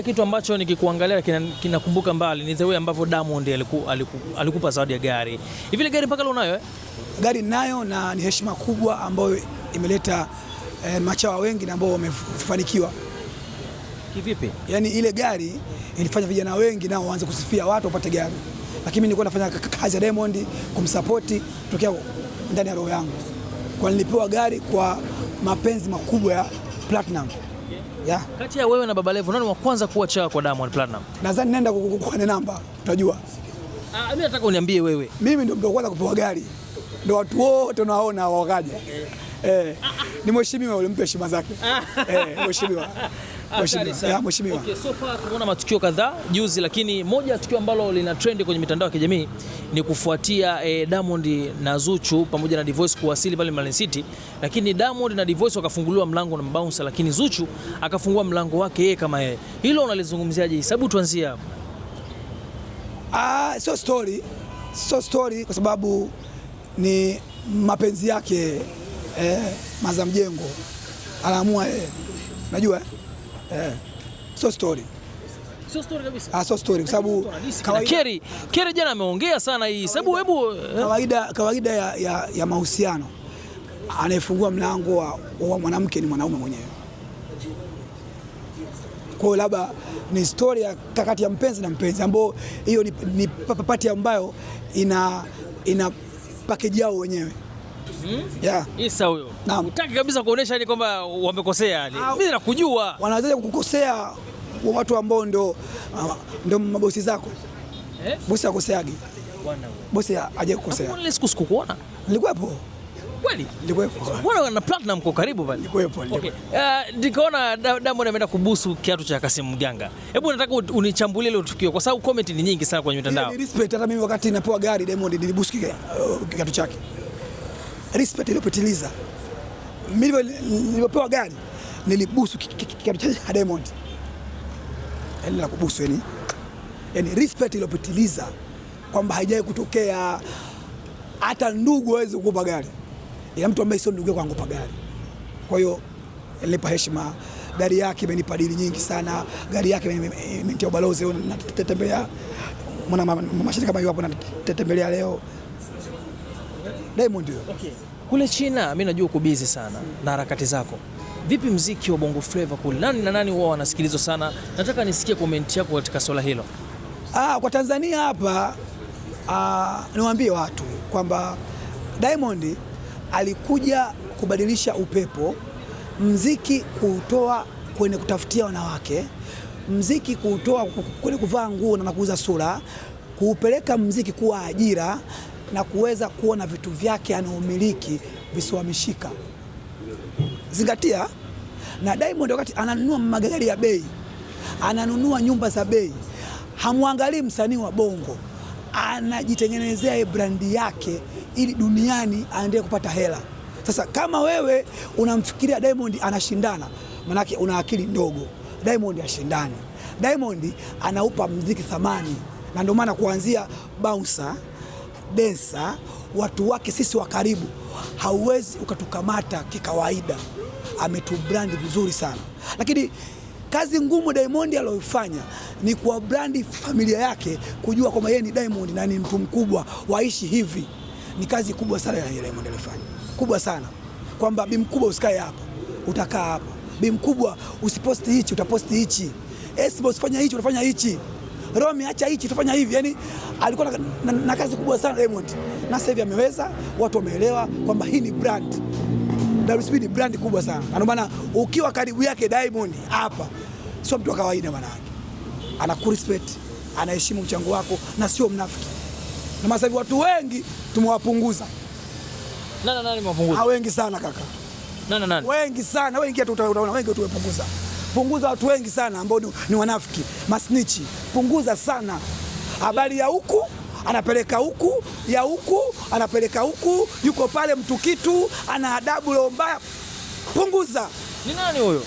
Kitu ambacho nikikuangalia kinakumbuka mbali ni the way ambavyo Diamond alikupa zawadi ya gari. Hivi ile gari mpaka leo unayo? Gari ninayo na ni heshima kubwa ambayo imeleta machawa wengi na ambao wamefanikiwa. Kivipi? Yaani ile gari ilifanya vijana wengi nao waanze kusifia watu wapate gari. Lakini mimi nilikuwa nafanya kazi ya Diamond kumsupport tokea ndani ya roho yangu. Kwa nilipewa gari kwa mapenzi makubwa ya Platinum. Yeah. Kati ya wewe na Baba Levo nani wa kwanza kuwa chawa kwa Diamond Platinum? Nadhani nenda kwa namba utajua. Mimi nataka uniambie wewe. Mimi ndio kwanza kupewa gari. Ndio watu wote unaona wakaja. Ni mheshimiwa ule, mpe heshima zake. Mheshimiwa. Mheshimiwa. Okay, so far tumeona matukio kadhaa juzi, lakini moja ya tukio ambalo lina trend kwenye mitandao ya kijamii ni kufuatia Diamond na Zuchu pamoja na Divoice kuwasili pale Mlimani City, lakini Diamond na Divoice wakafunguliwa mlango na bouncer, lakini Zuchu akafungua mlango wake yeye kama yeye. Hilo unalizungumziaje? Hebu tuanzie hapo. So story kwa sababu ni mapenzi yake Maza Mjengo anaamua yeye. Unajua so story. Sio story kabisa. So story kwa sababu Keri jana ameongea sana hii. Sababu kawaida ya mahusiano anayefungua mlango wa mwanamke ni mwanaume mwenyewe. Kwa hiyo labda ni story ya kati ya mpenzi na mpenzi ambao hiyo ni pati ambayo ina package yao wenyewe. Yeah. Isa huyo. Unataka kabisa kuonesha ni kwamba wamekosea yani. Mimi nakujua. Wanaweza kukosea watu ambao ndio mabosi zako. Bosi akoseagi. Bwana. Bosi haje kukosea. Mbona siku sikukuona? Nilikuwepo. Kweli? Nilikuwepo. Bwana na Platinum kwa karibu pale. Nilikuwepo. Okay. Nikaona Diamond ameenda kubusu kiatu cha Kasim Mganga. Hebu nataka unichambulie ile tukio kwa sababu comment ni nyingi sana kwenye mitandao. Ni respect, hata mimi wakati napewa gari Diamond nilibusu kiatu chake. Respect iliyopitiliza. Mimi nilipopewa gari nilibusu kiatu cha Diamond. Yaani la kubusu yani respect iliyopitiliza kwamba haijawahi kutokea hata ndugu hawezi kukupa gari. Ya mtu ambaye sio ndugu yako angupa gari. Kwa hiyo nilipa heshima. Gari yake imenipa dili nyingi sana. Gari yake imenitia ubalozi na tetembea. Mwana mashirika kama hapo na tetembelea leo. Diamond. Okay. Kule China mimi najua uko busy sana na harakati zako. Vipi mziki wa Bongo Flava kule? Nani na nani huwa wanasikilizwa sana? Nataka nisikie comment yako katika swala hilo. Kwa Tanzania hapa niwaambie watu kwamba Diamond alikuja kubadilisha upepo, mziki kuutoa kwenye kutafutia wanawake, mziki kuutoa kwenye kuvaa nguo na kuuza sura, kuupeleka mziki kuwa ajira na kuweza kuona vitu vyake anaomiliki visiwamishika. Zingatia, na Diamond wakati ananunua magari ya bei, ananunua nyumba za bei, hamwangalii msanii wa Bongo, anajitengenezea brandi yake ili duniani aendelee kupata hela. Sasa kama wewe unamfikiria Diamond anashindana, manake una akili ndogo. Diamond hashindani. Diamond anaupa muziki thamani, na ndio maana kuanzia bouncer, dancer, watu wake sisi wa karibu hauwezi ukatukamata kikawaida. Ametubrandi vizuri sana. Lakini kazi ngumu Diamond aliyofanya ni kuwa brandi familia yake, kujua kwamba yeye ni Diamond na ni mtu mkubwa, waishi hivi. Ni kazi kubwa sana ya Diamond alifanya. Kubwa sana. Kwamba bi mkubwa usikae hapa, utakaa hapa. Bi mkubwa usiposti hichi, utaposti hichi. Boss fanya hichi, utafanya hichi. Romi acha hichi, utafanya hivi. Yaani alikuwa na kazi kubwa sana Diamond. Na sasa hivi ameweza, watu wameelewa kwamba hii ni brand. WCB ni brand kubwa sana. Ndio maana ukiwa karibu yake Diamond hapa sio mtu wa kawaida maana yake. Anakurespect, anaheshimu mchango wako na sio mnafiki. Na sasa hivi watu wengi tumewapunguza. Nani mwapunguza? Wengi sana kaka. Nani? Wengi sana, wengi hata utaona wengi tumepunguza. Punguza watu wengi sana ambao ni wanafiki, masnichi. Punguza sana. Habari ya huku anapeleka huku, ya huku anapeleka huku, yuko pale mtu kitu, ana adabu leo mbaya. Punguza. Ni nani huyo?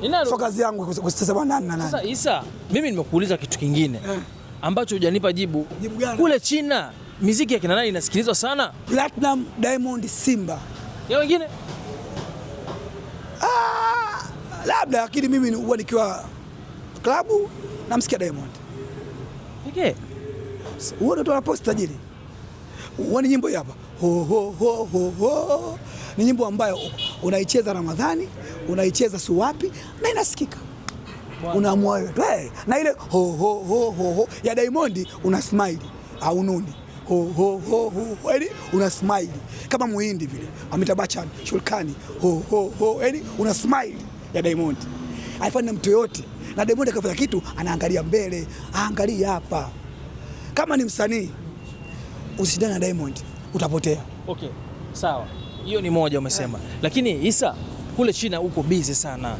Ni nani? Sio kazi yangu kusema nani. Sasa Isa, mimi nimekuuliza kitu kingine ambacho hujanipa jibu. Jibu gani? Kule China muziki ya kina nani inasikilizwa sana? Platinum, Diamond, Simba. Ya wengine? Labda, lakini mimi huwa nikiwa klabu namsikia Diamond. Okay. Huo ndio tunapost tajiri. Huoni nyimbo hapa? Ho ho ho ho ho. Ni nyimbo ambayo unaicheza Ramadhani, unaicheza suwapi na inasikika. Unaamua wewe. Na ile ho ho ho ho ho ya Diamond una smile au nuni. Ho ho ho ho. Yaani una smile kama Muhindi vile. Amitabh Bachchan, Shulkani. Ho ho ho. Yaani una smile ya Diamond. Haifani mtu yote. Na Diamond akafanya kitu anaangalia mbele, aangalia hapa. Kama ni msanii usishindane na Diamond utapotea. Okay. Sawa. Hiyo ni moja umesema. Lakini Issa kule China uko busy sana.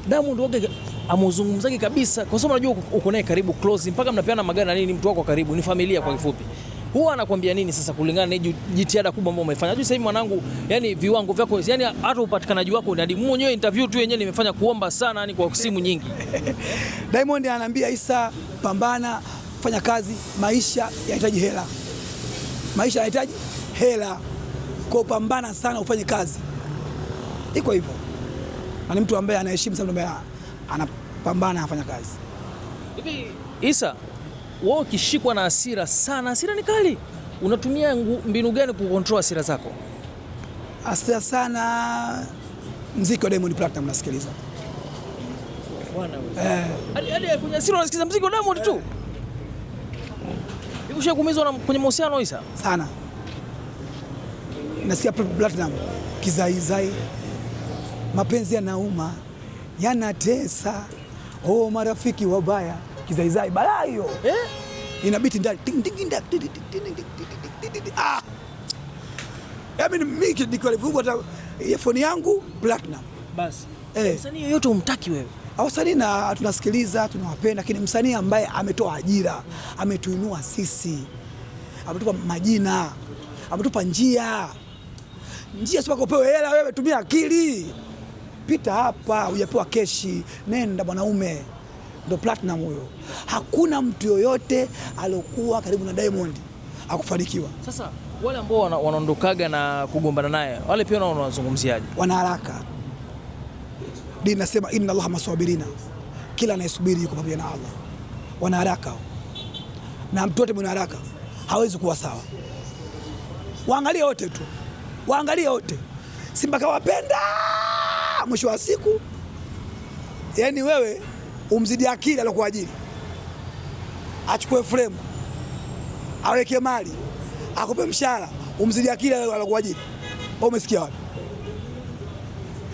Diamond wake amuzungumzaje kabisa kwa sababu unajua uko naye karibu close mpaka mnapeana magari na nini, mtu wako karibu, ni familia kwa kifupi. Huwa anakuambia nini sasa kulingana na jitihada kubwa ambayo umefanya? Unajua sasa hivi mwanangu, yani viwango vyako, yani hata upatikanaji wako hadi mwenyewe interview tu yenyewe nimefanya kuomba sana, yani kwa simu nyingi. Diamond ananiambia Issa, pambana, fanya kazi, maisha yanahitaji hela. Maisha yanahitaji hela. Kwa pambana sana ufanye kazi. Iko hivyo. Na ni mtu ambaye anaheshimu sana, ambaye anapambana afanya kazi. Hivi Issa, wewe ukishikwa na hasira sana, hasira ni kali, unatumia mbinu gani kucontrol hasira zako? Hasira sana, muziki wa Diamond Platinum nasikiliza. Bwana wewe. Hadi kwenye hasira unasikiliza muziki wa Diamond tu? Hivi ushakumizwa kwenye mahusiano Issa? Sana. Nasikia Platinum kizaizai, mapenzi yanauma, yanatesa, oh marafiki wabaya, kizaizai balaa hiyo. Ina beat ndani ting ting ting. Mimi nikiwalifunga hata earphone yangu Platinum. Basi. Msanii yoyote umtaki wewe? Wasanii na tunasikiliza, tunawapenda, lakini msanii ambaye ametoa ajira, ametuinua sisi, ametupa majina, ametupa njia sio kupewa hela. Wewe tumia akili, pita hapa, hujapewa keshi, nenda mwanaume. Ndo Platinum huyo. Hakuna mtu yoyote aliyokuwa karibu na Diamond akufanikiwa. Sasa wale ambao wanaondokaga na kugombana naye, wale pia wanazungumziaje? Wana haraka. Dini nasema inna Allaha maswabirina, kila anayesubiri yuko pamoja na Allah. Wana haraka, na mtu yote mwenye haraka hawezi kuwa sawa. Waangalie wote tu, waangalie wote. Simba kawapenda, mwisho wa siku yani wewe umzidi akili alokuajiri, achukue frame, aweke mali, akupe mshahara, umzidi akili alokuajiri. Wewe umesikia wapi?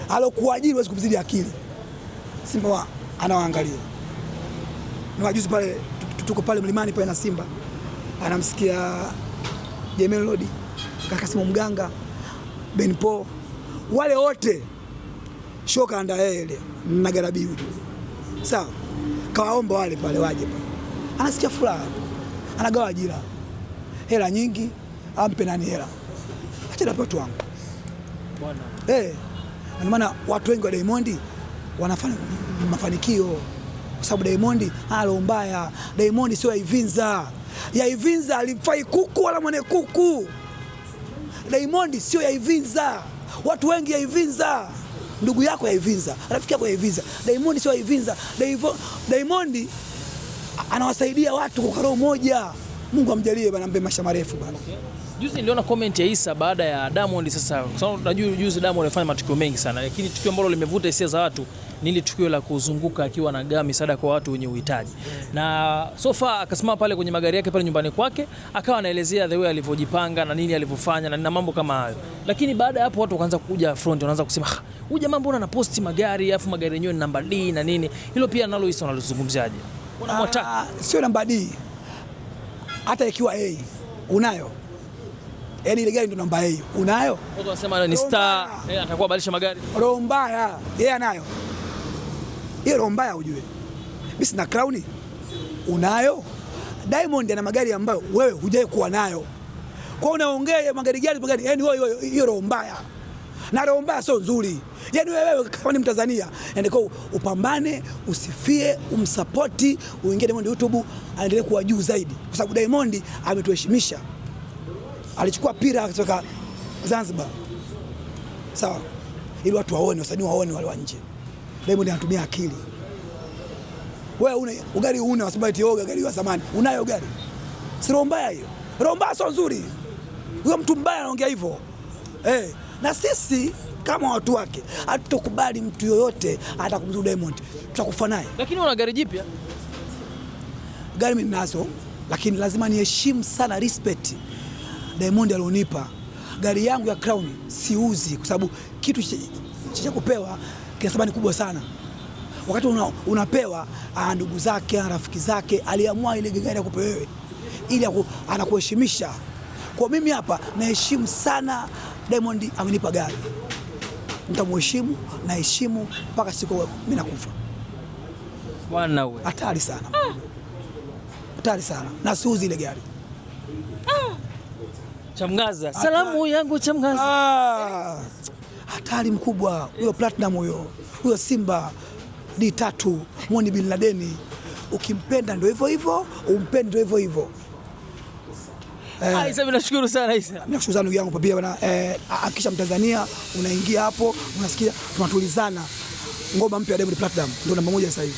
Alokuajiri wewe kumzidi akili. Simba anawaangalia. Na wajuzi pale tuko pale mlimani pale na Simba, anamsikia Jemel Lodi, kaka Simo Mganga, Benpo, wale wote shoka anda ile na Garabiu. Sawa, kawaomba wale pale waje pale, anasikia furaha, anagawa ajira, hela nyingi, ampe nani hela, acha na watu wangu bwana. Ndio maana watu wengi wa Diamond wanafanya mafanikio, kwa sababu Diamond halo mbaya. Diamond sio Yaivinza. Yaivinza alifai kuku wala mwane kuku. Diamond sio Yaivinza. Watu wengi Yaivinza. Ndugu yako Yaivinza, rafiki yako Yaivinza. Diamond sio Yaivinza. Diamond anawasaidia watu kwa roho moja. Mungu amjalie bana, mpe maisha marefu bana. Okay. Juzi niliona comment ya Issa baada ya Diamond. Sasa kwa sababu tunajua juzi Diamond alifanya matukio mengi sana, lakini tukio ambalo limevuta hisia za watu ni ile tukio la kuzunguka akiwa na gawa misaada kwa watu wenye uhitaji. Na so far akasimama pale kwenye magari yake pale nyumbani kwake, akawa anaelezea the way alivyojipanga na nini alivyofanya na mambo kama hayo. Lakini baada ya hapo watu wakaanza kuja front, wanaanza kusema huyu jamaa mbona anaposti magari afu magari yenyewe ni namba D na nini. Hilo pia nalo Issa unalizungumziaje? Sio namba D. Hata ikiwa A unayo, yaani ile gari ndio namba A unayo. Watu wanasema ni star, atakuwa badilisha magari. Roho mbaya yeye anayo. Hiyo roho mbaya ujue. Mimi sina crown. Unayo? Diamond ana magari ambayo wewe hujai kuwa nayo. Kwa unaongea magari gani? Yaani wewe hiyo roho mbaya. Na roho mbaya sio nzuri. Yaani wewe kama ni Mtanzania, yaani kwa upambane, usifie, umsupporti, uingie Diamond YouTube, aendelee kuwa juu zaidi. Kwa sababu Diamond ametuheshimisha. Alichukua pira kutoka Zanzibar. Sawa. Ili watu waone, wasanii waone wale wa nje. Diamond anatumia akili. Wewe ugali una sababu eti yoga gari wa zamani. Unayo gari? Si roho mbaya hiyo. Roho mbaya sio nzuri. Huyo mtu mbaya anaongea hivyo. Na sisi kama watu wake hatutokubali mtu yoyote atakumzuru Diamond. Tutakufa naye. Lakini una gari jipya? Gari mimi ninazo, lakini lazima niheshimu sana respect Diamond alionipa. Gari yangu ya Crown siuzi kwa sababu kitu cha kupewa kina thamani kubwa sana. Wakati unapewa ndugu zake na rafiki zake, aliamua ile gari akupe wewe ili anakuheshimisha. Kwa mimi hapa naheshimu sana Diamond amenipa gari. Nitamheshimu na heshimu mpaka siku mimi nakufa. Bwana wewe. Hatari sana. Hatari sana. Na siuzi ile gari. Chamgaza. Salamu yangu Chamgaza. Hatari mkubwa. Huyo Platinum huyo Simba D3 Moni Bin Laden. Ukimpenda ndio hivyo hivyo, umpende ndio hivyo hivyo. Isa, nashukuru sana Isa. Nashukuru sana ndugu yangu pia bwana. Akisha Mtanzania unaingia hapo unasikia tunatulizana. Ngoma mpya ya Diamond Platinum ndio namba 1 sasa hivi.